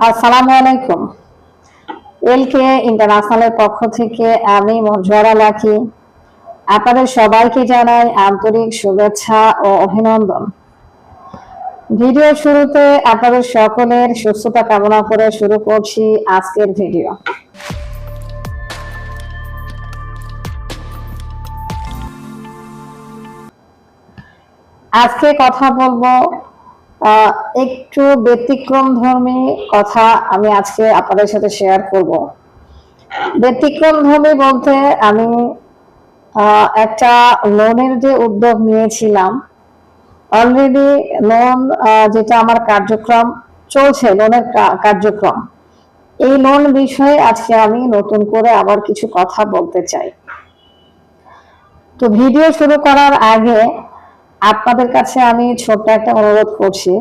আসসালামু আলাইকুম। এলকে ইন্টারন্যাশনালের পক্ষ থেকে আমি মঞ্জুরা লাকি আপনাদের সবাইকে জানাই আন্তরিক শুভেচ্ছা ও অভিনন্দন। ভিডিও শুরুতে আপনাদের সকলের সুস্থতা কামনা করে শুরু করছি আজকের ভিডিও। আজকে কথা বলবো একটু ব্যতিক্রমধর্মী কথা আমি আজকে আপনাদের সাথে শেয়ার করব। ব্যতিক্রমধর্মী বলতে আমি একটা লোনের যে উদ্যোগ নিয়েছিলাম, অলরেডি লোন যেটা আমার কার্যক্রম চলছে, লোনের কার্যক্রম, এই লোন বিষয়ে আজকে আমি নতুন করে আবার কিছু কথা বলতে চাই। তো ভিডিও শুরু করার আগে আপনাদের কাছে আমি ছোট্ট একটা অনুরোধ করছি,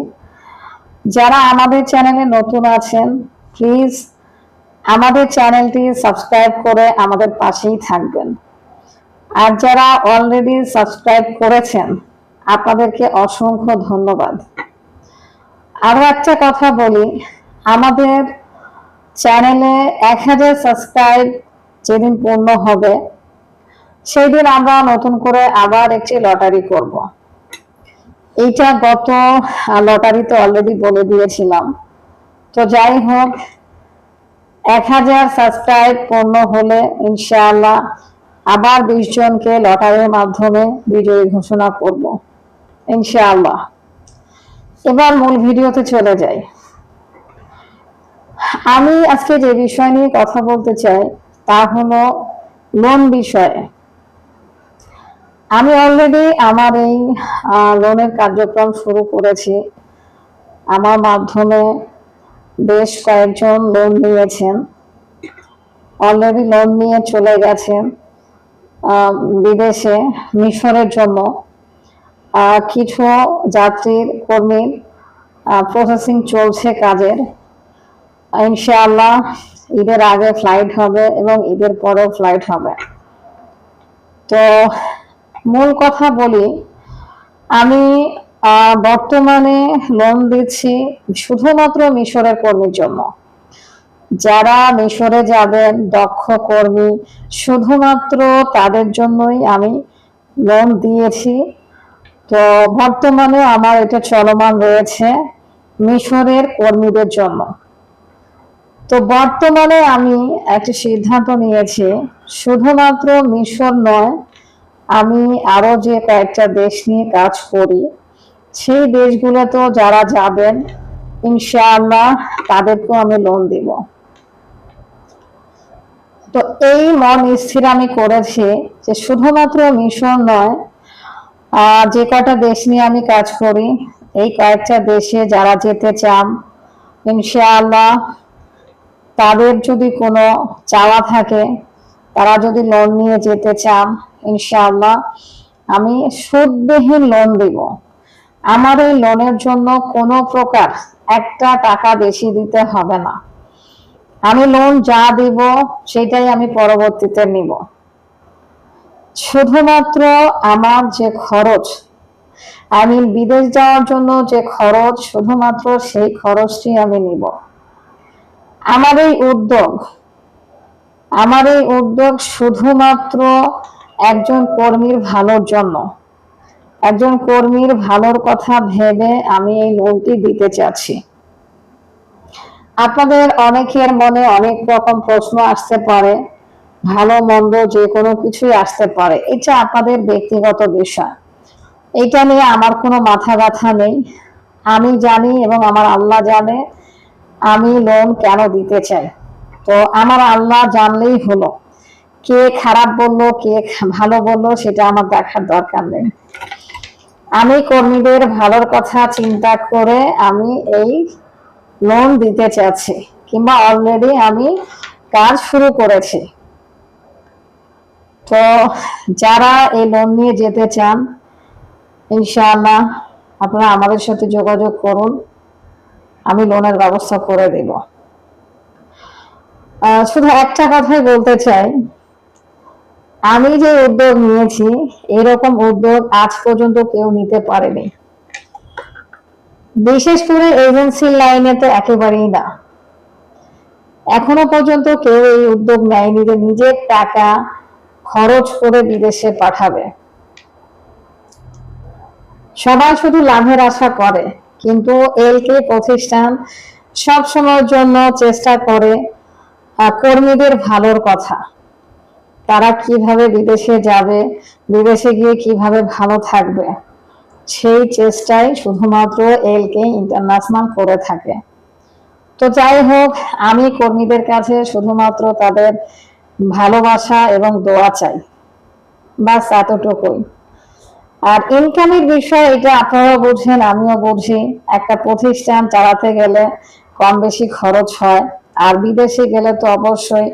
যারা আমাদের চ্যানেলে নতুন আছেন প্লিজ আমাদের চ্যানেলটি সাবস্ক্রাইব করে আমাদের পাশেই থাকবেন। আর যারা অলরেডি সাবস্ক্রাইব করেছেন আপনাদেরকে অসংখ্য ধন্যবাদ। আরো একটা কথা বলি, আমাদের চ্যানেলে 1000 সাবস্ক্রাইব যেদিন পূর্ণ হবে সেই দিন আমরা নতুন করে আবার একটি লটারি করব। এইটা গত লটারিতে অলরেডি বলে দিয়েছিলাম। তো যাই হোক, 1000 সাবস্ক্রাইব পূর্ণ হলে ইনশাআল্লাহ আবার 20 জনকে লটারির মাধ্যমে বিজয়ী ঘোষণা করব ইনশাআল্লাহ। এবার মূল ভিডিওতে চলে যাই। আমি আজকে যে বিষয় নিয়ে কথা বলতে চাই তা হলো লোন বিষয়ে। আমি অলরেডি আমার এই লোনের কার্যক্রম শুরু করেছি। আমার মাধ্যমে বেশ কয়েকজন লোন নিয়েছেন, অলরেডি লোন নিয়ে চলে গেছেন বিদেশে মিশরের জন্য। কিছু যাত্রীর কর্মীর প্রসেসিং চলছে কাজের। ইনশাআল্লাহ ঈদের আগে ফ্লাইট হবে এবং ঈদের পরেও ফ্লাইট হবে। তো মূল কথা বলি, আমি বর্তমানে লোন দিচ্ছি শুধুমাত্র মিশরের কর্মীর জন্য। যারা মিশরে যাবেন দক্ষ কর্মী, শুধুমাত্র তাদের জন্যই আমি লোন দিয়েছি। তো বর্তমানে আমার এটা চলমান রয়েছে মিশরের কর্মীদের জন্য। তো বর্তমানে আমি একটা সিদ্ধান্ত নিয়েছি, শুধুমাত্র মিশর নয়, আমি আরো যে কয়েকটা দেশ নিয়ে কাজ করি সেই দেশগুলোতেও যারা যাবেন ইনশাআল্লাহ তাদেরকেও আমি লোন দিব। তো এই মন স্থির আমি করেছি যে শুধুমাত্র মিশর নয়, যে কয়টা দেশ নিয়ে আমি কাজ করি এই কয়েকটা দেশে যারা যেতে চান ইনশাআল্লাহ, তাদের যদি কোনো চাওয়া থাকে, তারা যদি লোন নিয়ে যেতে চান ইনশাআল্লাহ আমি সুদবিহীন লোন দিব। আমার এই লোনের জন্য কোনো প্রকার একটা টাকা বেশি দিতে হবে না। আমি লোন যা দিব সেটাই আমি পরবর্তীতে নিব। শুধুমাত্র আমার যে খরচ, আমি বিদেশ যাওয়ার জন্য যে খরচ, শুধুমাত্র সেই খরচটি আমি নিব। আমার এই উদ্যোগ শুধুমাত্র একজন কর্মীর ভালোর জন্য। একজন কর্মীর ভালোর কথা ভেবে আমি এই লোনটি দিতে চাচ্ছি। আপনাদের অনেকের মনে অনেক রকম প্রশ্ন আসতে পারে, ভালো মন্দ যে কোনো কিছুই আসতে পারে, এটা আপনাদের ব্যক্তিগত বিষয়। এটা নিয়ে আমার কোনো মাথা ব্যথা নেই। আমি জানি এবং আমার আল্লাহ জানে আমি লোন কেন দিতে চাই। তো আমার আল্লাহ জানলেই হলো, কে খারাপ বললো কে ভালো বললো সেটা আমার দেখার দরকার নেই। আমি কর্মীদের ভালোর কথা চিন্তা করে আমি এই লোন দিতে চাচ্ছি, কিংবা অলরেডি আমি কাজ শুরু করেছি। তো যারা এই লোন নিয়ে যেতে চান ইনশাআল্লাহ আপনারা আমাদের সাথে যোগাযোগ করুন, আমি লোনের ব্যবস্থা করে দেব। শুধু একটা কথাই বলতে চাই, আমি যে উদ্যোগ নিয়েছি এরকম উদ্যোগ আজ পর্যন্ত কেউ নিতে পারেনি। বিশেষ করে এজেন্সির লাইনে তো একেবারেই না। এখনো পর্যন্ত কেউ এই উদ্যোগ নেয়নি যে নিজের টাকা খরচ করে বিদেশে পাঠাবে। সবাই শুধু লাভের আশা করে, কিন্তু এলকে প্রতিষ্ঠান সব সময়ের জন্য চেষ্টা করে কর্মীদের ভালোর কথা, তারা কিভাবে বিদেশে যাবে, বিদেশে গিয়ে কিভাবে ভালো থাকবে, সেই চেষ্টাই শুধুমাত্র এলকে ইন্টারন্যাশনাল করে থাকে। তো যাই হোক, আমি কর্মীদের কাছে শুধুমাত্র তাদের ভালোবাসা এবং দোয়া চাই, বাস এতটুকুই। আর ইনকামের বিষয় এটা আপনারাও বুঝেন, আমিও বুঝি। একটা প্রতিষ্ঠান চালাতে গেলে কম বেশি খরচ হয়, আর বিদেশে গেলে তো অবশ্যই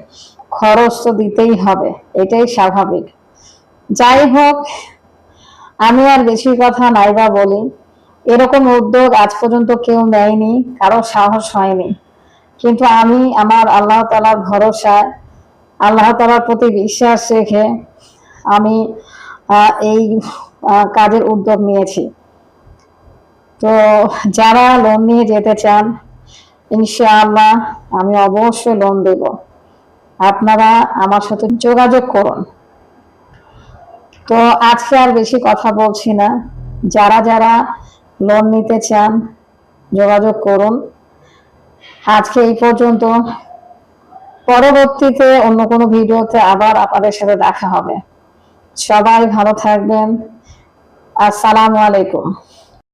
খরচ তো দিতেই হবে, এটাই স্বাভাবিক। যাই হোক, আমি আর বেশি কথা নাইবা বলি। এরকম উদ্যোগ আজ পর্যন্ত কেউ নেয়নি, কারো সাহস হয়নি। কিন্তু আমি আমার আল্লাহ তাআলার ভরসায়, আল্লাহ তাআলার প্রতি বিশ্বাস রেখে আমি এই কাজের উদ্যোগ নিয়েছি। তো যারা লোন নিয়ে যেতে চান, ইনশাআল্লাহ আমি অবশ্যই লোন দেব, আপনারা আমার সাথে যোগাযোগ করুন। তো আজকে আর বেশি কথা বলছি না, যারা যারা লোন নিতে চান যোগাযোগ করুন। আজকে এই পর্যন্ত, পরবর্তীতে অন্য কোনো ভিডিওতে আবার আপনাদের সাথে দেখা হবে। সবাই ভালো থাকবেন। আসসালামু আলাইকুম।